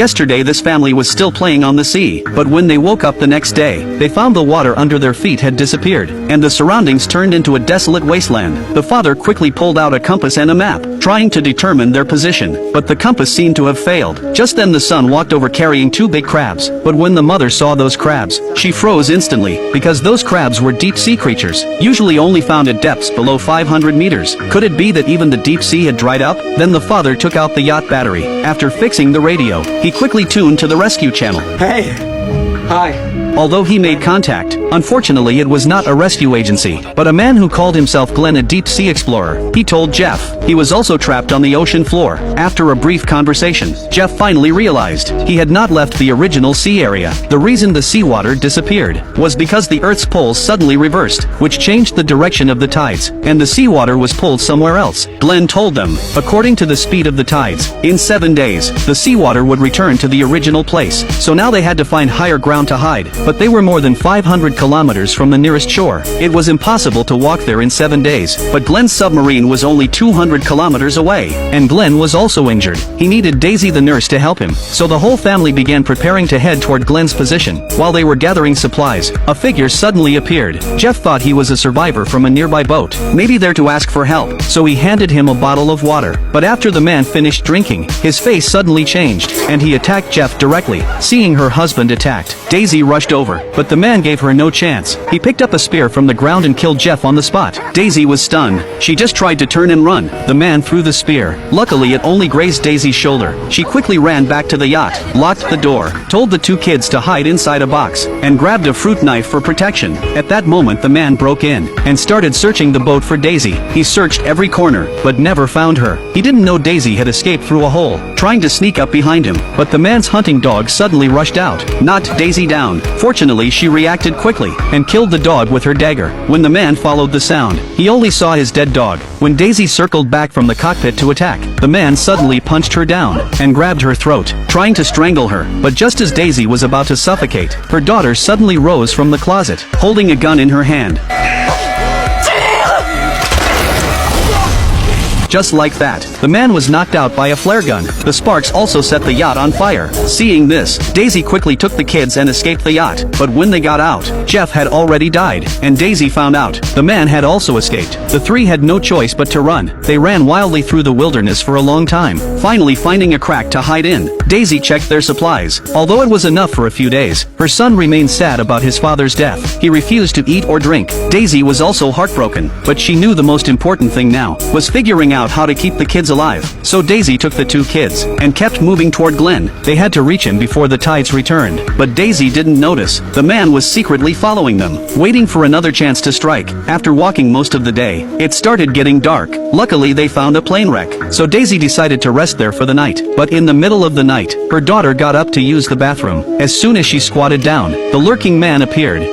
Yesterday this family was still playing on the sea, but when they woke up the next day, they found the water under their feet had disappeared, and the surroundings turned into a desolate wasteland. The father quickly pulled out a compass and a map, trying to determine their position, but the compass seemed to have failed. Just then the son walked over carrying two big crabs, but when the mother saw those crabs, she froze instantly, because those crabs were deep-sea creatures, usually only found at depths below 500 meters. Could it be that even the deep sea had dried up? Then the father took out the yacht battery. After fixing the radio, he quickly tuned to the rescue channel. Hey! Hi. Although he made contact, unfortunately it was not a rescue agency, but a man who called himself Glenn, a deep-sea explorer. He told Jeff he was also trapped on the ocean floor. After a brief conversation, Jeff finally realized he had not left the original sea area. The reason the seawater disappeared was because the Earth's poles suddenly reversed, which changed the direction of the tides, and the seawater was pulled somewhere else. Glenn told them, according to the speed of the tides, in 7 days, the seawater would return to the original place. So now they had to find higher ground to hide, but they were more than 500 kilometers from the nearest shore. It was impossible to walk there in 7 days, but Glenn's submarine was only 200 kilometers away, and Glenn was also injured. He needed Daisy the nurse to help him, so the whole family began preparing to head toward Glenn's position. While they were gathering supplies, a figure suddenly appeared. Jeff thought he was a survivor from a nearby boat, maybe there to ask for help, so he handed him a bottle of water. But after the man finished drinking, his face suddenly changed, and he attacked Jeff directly. Seeing her husband attacked, Daisy rushed over, but the man gave her no chance. He picked up a spear from the ground and killed Jeff on the spot. Daisy was stunned. She just tried to turn and run. The man threw the spear. Luckily it only grazed Daisy's shoulder. She quickly ran back to the yacht, locked the door, told the two kids to hide inside a box, and grabbed a fruit knife for protection. At that moment the man broke in, and started searching the boat for Daisy. He searched every corner, but never found her. He didn't know Daisy had escaped through a hole, trying to sneak up behind him, but the man's hunting dog suddenly rushed out, knocked Daisy down. Fortunately she reacted quickly, and killed the dog with her dagger. When the man followed the sound, he only saw his dead dog. When Daisy circled back from the cockpit to attack, the man suddenly punched her down, and grabbed her throat, trying to strangle her. But just as Daisy was about to suffocate, her daughter suddenly rose from the closet, holding a gun in her hand. Just like that, the man was knocked out by a flare gun. The sparks also set the yacht on fire. Seeing this, Daisy quickly took the kids and escaped the yacht. But when they got out, Jeff had already died, and Daisy found out the man had also escaped. The three had no choice but to run. They ran wildly through the wilderness for a long time, finally finding a crack to hide in. Daisy checked their supplies. Although it was enough for a few days, her son remained sad about his father's death. He refused to eat or drink. Daisy was also heartbroken, but she knew the most important thing now was figuring out how to keep the kids alive. So Daisy took the two kids, and kept moving toward Glenn. They had to reach him before the tides returned. But Daisy didn't notice. The man was secretly following them, waiting for another chance to strike. After walking most of the day, it started getting dark. Luckily they found a plane wreck, so Daisy decided to rest there for the night. But in the middle of the night, her daughter got up to use the bathroom. As soon as she squatted down, the lurking man appeared.